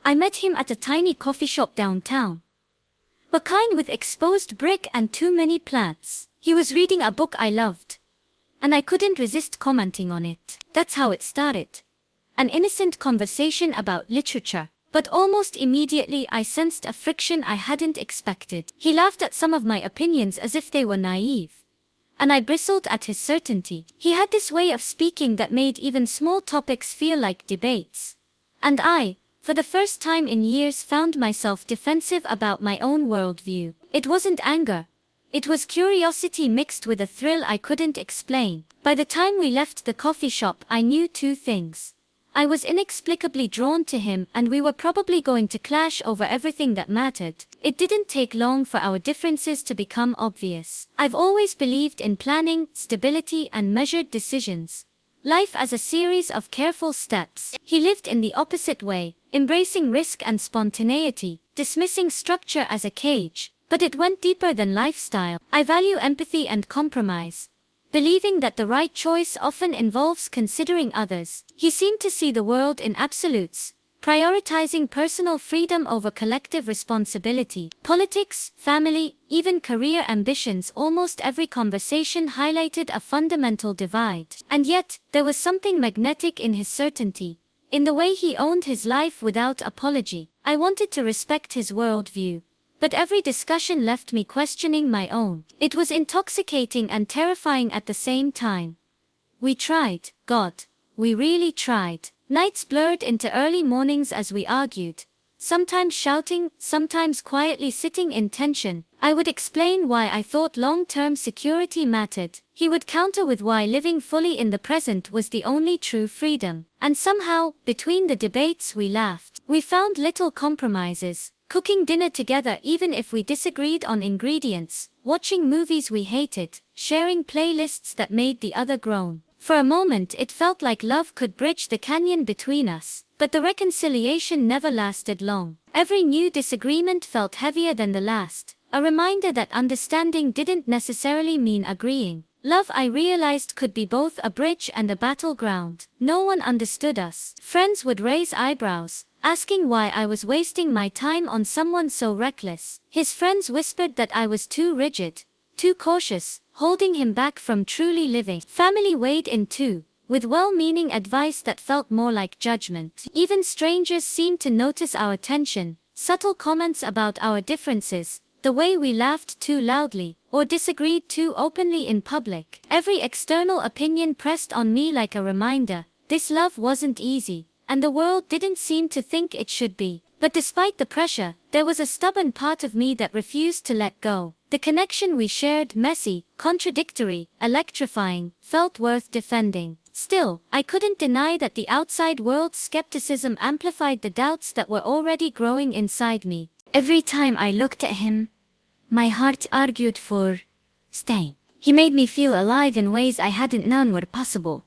I met him at a tiny coffee shop downtown. A kind with exposed brick and too many plants. He was reading a book I loved, and I couldn't resist commenting on it. That's how it started. An innocent conversation about literature. But almost immediately I sensed a friction I hadn't expected. He laughed at some of my opinions as if they were naive, and I bristled at his certainty. He had this way of speaking that made even small topics feel like debates. And I, for the first time in years, found myself defensive about my own worldview. It wasn't anger. It was curiosity mixed with a thrill I couldn't explain. By the time we left the coffee shop, I knew two things. I was inexplicably drawn to him, and we were probably going to clash over everything that mattered. It didn't take long for our differences to become obvious. I've always believed in planning, stability, and measured decisions. Life as a series of careful steps. He lived in the opposite way, embracing risk and spontaneity, dismissing structure as a cage. But it went deeper than lifestyle. I value empathy and compromise, believing that the right choice often involves considering others. He seemed to see the world in absolutes, prioritizing personal freedom over collective responsibility. Politics, family, even career ambitions, almost every conversation highlighted a fundamental divide. And yet, there was something magnetic in his certainty, in the way he owned his life without apology. I wanted to respect his worldview, but every discussion left me questioning my own. It was intoxicating and terrifying at the same time. We tried, God, we really tried. Nights blurred into early mornings as we argued, sometimes shouting, sometimes quietly sitting in tension. I would explain why I thought long-term security mattered. He would counter with why living fully in the present was the only true freedom. And somehow, between the debates, we laughed. We found little compromises, cooking dinner together even if we disagreed on ingredients, watching movies we hated, sharing playlists that made the other groan. For a moment it felt like love could bridge the canyon between us, but the reconciliation never lasted long. Every new disagreement felt heavier than the last, a reminder that understanding didn't necessarily mean agreeing. Love, I realized, could be both a bridge and a battleground. No one understood us. Friends would raise eyebrows, asking why I was wasting my time on someone so reckless. His friends whispered that I was too rigid, too cautious, holding him back from truly living. Family weighed in too, with well-meaning advice that felt more like judgment. Even strangers seemed to notice our tension, subtle comments about our differences, the way we laughed too loudly, or disagreed too openly in public. Every external opinion pressed on me like a reminder. This love wasn't easy, and the world didn't seem to think it should be. But despite the pressure, there was a stubborn part of me that refused to let go. The connection we shared, messy, contradictory, electrifying, felt worth defending. Still, I couldn't deny that the outside world's skepticism amplified the doubts that were already growing inside me. Every time I looked at him, my heart argued for staying. He made me feel alive in ways I hadn't known were possible.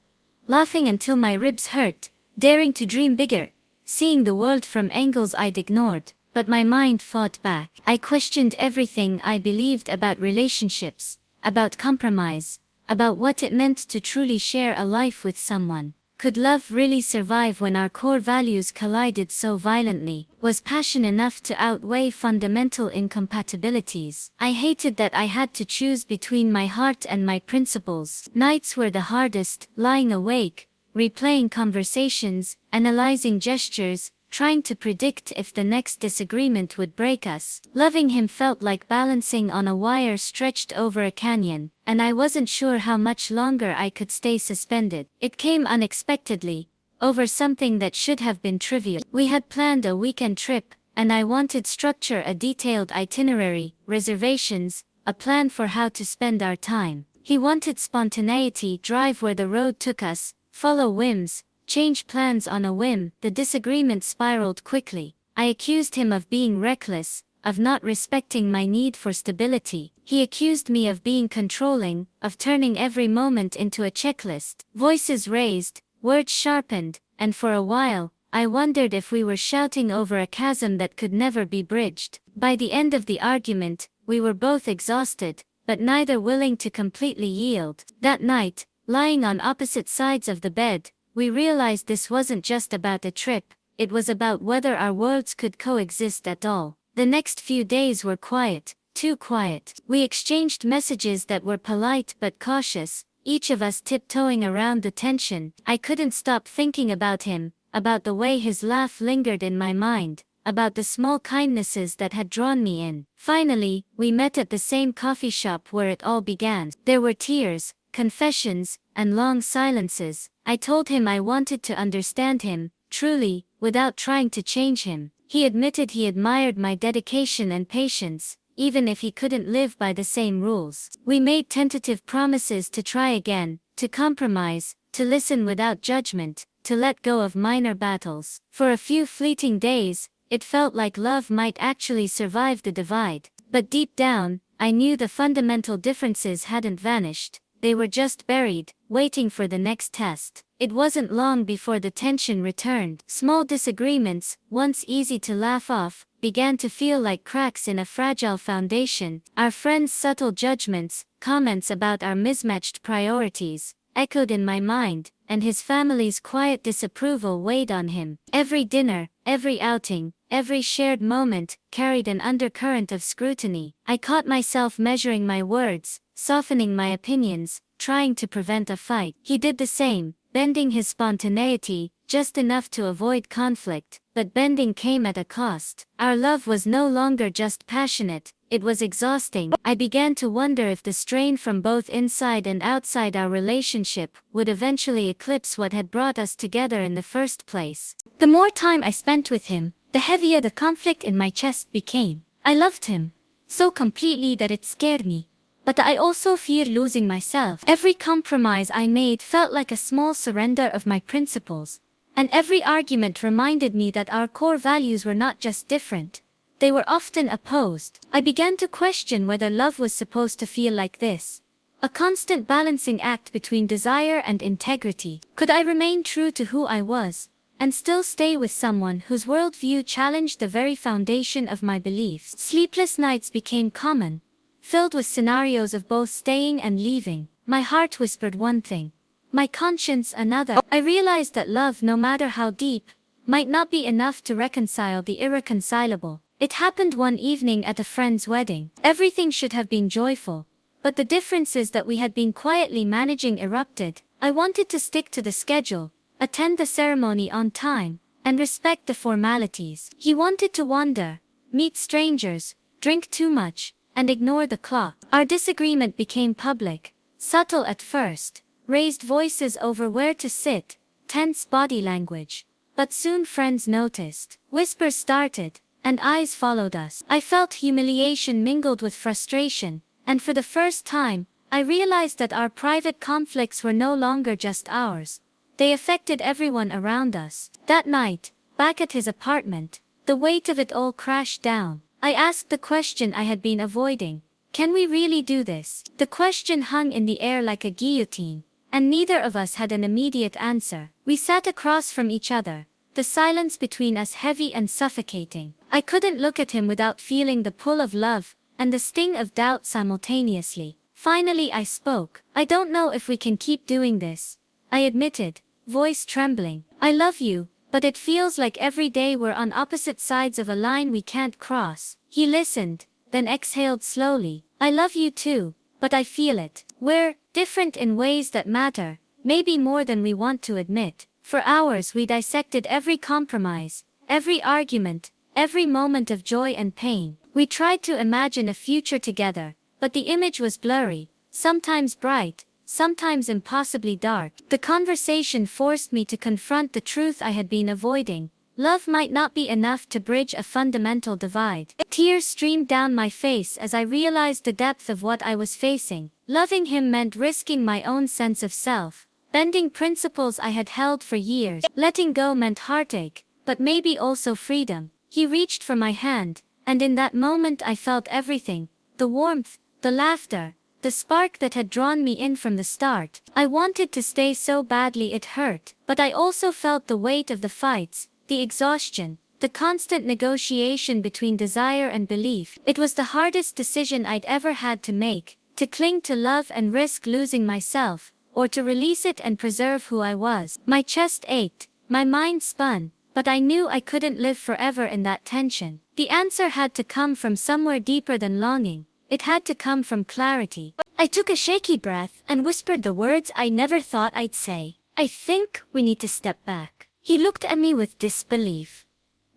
Laughing until my ribs hurt, daring to dream bigger, seeing the world from angles I'd ignored. But my mind fought back. I questioned everything I believed about relationships, about compromise, about what it meant to truly share a life with someone. Could love really survive when our core values collided so violently? Was passion enough to outweigh fundamental incompatibilities? I hated that I had to choose between my heart and my principles. Nights were the hardest, lying awake, replaying conversations, analyzing gestures, trying to predict if the next disagreement would break us. Loving him felt like balancing on a wire stretched over a canyon, and I wasn't sure how much longer I could stay suspended. It came unexpectedly, over something that should have been trivial. We had planned a weekend trip, and I wanted structure, a detailed itinerary, reservations, a plan for how to spend our time. He wanted spontaneity, drive where the road took us, follow whims, change plans on a whim. The disagreement spiraled quickly. I accused him of being reckless, of not respecting my need for stability. He accused me of being controlling, of turning every moment into a checklist. Voices raised, words sharpened, and for a while, I wondered if we were shouting over a chasm that could never be bridged. By the end of the argument, we were both exhausted, but neither willing to completely yield. That night, lying on opposite sides of the bed, we realized this wasn't just about a trip, it was about whether our worlds could coexist at all. The next few days were quiet, too quiet. We exchanged messages that were polite but cautious, each of us tiptoeing around the tension. I couldn't stop thinking about him, about the way his laugh lingered in my mind, about the small kindnesses that had drawn me in. Finally, we met at the same coffee shop where it all began. There were tears, confessions, and long silences. I told him I wanted to understand him, truly, without trying to change him. He admitted he admired my dedication and patience, even if he couldn't live by the same rules. We made tentative promises to try again, to compromise, to listen without judgment, to let go of minor battles. For a few fleeting days, it felt like love might actually survive the divide. But deep down, I knew the fundamental differences hadn't vanished. They were just buried, waiting for the next test. It wasn't long before the tension returned. Small disagreements, once easy to laugh off, began to feel like cracks in a fragile foundation. Our friend's subtle judgments, comments about our mismatched priorities, echoed in my mind, and his family's quiet disapproval weighed on him. Every dinner, every outing, every shared moment carried an undercurrent of scrutiny. I caught myself measuring my words, softening my opinions, trying to prevent a fight. He did the same, bending his spontaneity, just enough to avoid conflict, but bending came at a cost. Our love was no longer just passionate, it was exhausting. I began to wonder if the strain from both inside and outside our relationship would eventually eclipse what had brought us together in the first place. The more time I spent with him, the heavier the conflict in my chest became. I loved him so completely that it scared me. But I also feared losing myself. Every compromise I made felt like a small surrender of my principles, and every argument reminded me that our core values were not just different, they were often opposed. I began to question whether love was supposed to feel like this, a constant balancing act between desire and integrity. Could I remain true to who I was, and still stay with someone whose worldview challenged the very foundation of my beliefs? Sleepless nights became common, filled with scenarios of both staying and leaving. My heart whispered one thing, my conscience another. I realized that love, no matter how deep, might not be enough to reconcile the irreconcilable. It happened one evening at a friend's wedding. Everything should have been joyful, but the differences that we had been quietly managing erupted. I wanted to stick to the schedule, attend the ceremony on time, and respect the formalities. He wanted to wander, meet strangers, drink too much, and ignore the clock. Our disagreement became public, subtle at first, raised voices over where to sit, tense body language. But soon friends noticed. Whispers started, and eyes followed us. I felt humiliation mingled with frustration, and for the first time, I realized that our private conflicts were no longer just ours. They affected everyone around us. That night, back at his apartment, the weight of it all crashed down. I asked the question I had been avoiding. Can we really do this? The question hung in the air like a guillotine, and neither of us had an immediate answer. We sat across from each other, the silence between us heavy and suffocating. I couldn't look at him without feeling the pull of love and the sting of doubt simultaneously. Finally I spoke. I don't know if we can keep doing this, I admitted, voice trembling. I love you, but it feels like every day we're on opposite sides of a line we can't cross. He listened, then exhaled slowly. I love you too, but I feel it. We're different in ways that matter, maybe more than we want to admit. For hours we dissected every compromise, every argument, every moment of joy and pain. We tried to imagine a future together, but the image was blurry, sometimes bright, sometimes impossibly dark. The conversation forced me to confront the truth I had been avoiding. Love might not be enough to bridge a fundamental divide. Tears streamed down my face as I realized the depth of what I was facing. Loving him meant risking my own sense of self, bending principles I had held for years. Letting go meant heartache, but maybe also freedom. He reached for my hand, and in that moment I felt everything, the warmth, the laughter, the spark that had drawn me in from the start. I wanted to stay so badly it hurt, but I also felt the weight of the fights, the exhaustion, the constant negotiation between desire and belief. It was the hardest decision I'd ever had to make, to cling to love and risk losing myself, or to release it and preserve who I was. My chest ached, my mind spun, but I knew I couldn't live forever in that tension. The answer had to come from somewhere deeper than longing. It had to come from clarity. I took a shaky breath and whispered the words I never thought I'd say. I think we need to step back. He looked at me with disbelief.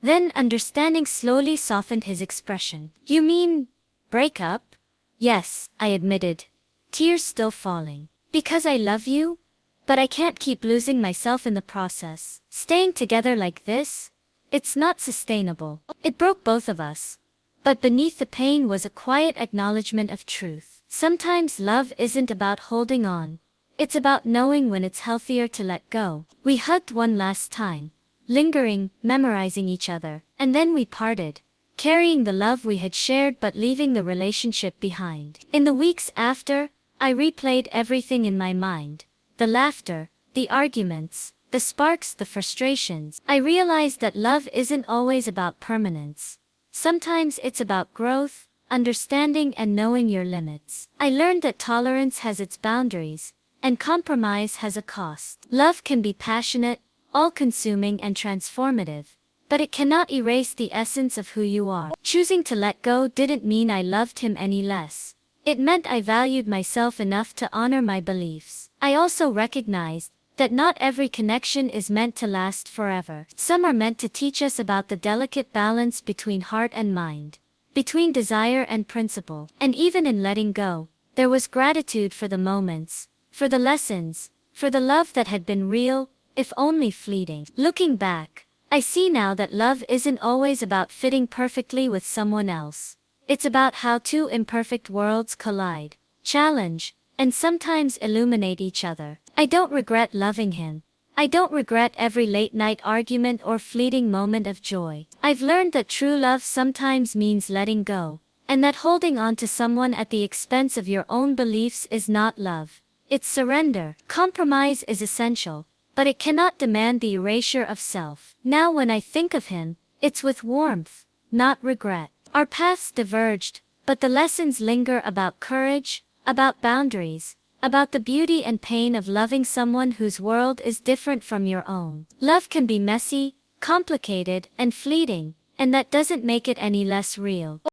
Then understanding slowly softened his expression. You mean, break up? Yes, I admitted, tears still falling. Because I love you? But I can't keep losing myself in the process. Staying together like this? It's not sustainable. It broke both of us. But beneath the pain was a quiet acknowledgement of truth. Sometimes love isn't about holding on. It's about knowing when it's healthier to let go. We hugged one last time, lingering, memorizing each other, and then we parted, carrying the love we had shared but leaving the relationship behind. In the weeks after, I replayed everything in my mind. The laughter, the arguments, the sparks, the frustrations. I realized that love isn't always about permanence. Sometimes it's about growth, understanding and knowing your limits. I learned that tolerance has its boundaries, and compromise has a cost. Love can be passionate, all-consuming and transformative, but it cannot erase the essence of who you are. Choosing to let go didn't mean I loved him any less. It meant I valued myself enough to honor my beliefs. I also recognized that not every connection is meant to last forever. Some are meant to teach us about the delicate balance between heart and mind, between desire and principle. And even in letting go, there was gratitude for the moments, for the lessons, for the love that had been real, if only fleeting. Looking back, I see now that love isn't always about fitting perfectly with someone else. It's about how two imperfect worlds collide, challenge, and sometimes illuminate each other. I don't regret loving him. I don't regret every late-night argument or fleeting moment of joy. I've learned that true love sometimes means letting go, and that holding on to someone at the expense of your own beliefs is not love. It's surrender. Compromise is essential, but it cannot demand the erasure of self. Now when I think of him, it's with warmth, not regret. Our paths diverged, but the lessons linger about courage, about boundaries, about the beauty and pain of loving someone whose world is different from your own. Love can be messy, complicated, and fleeting, and that doesn't make it any less real.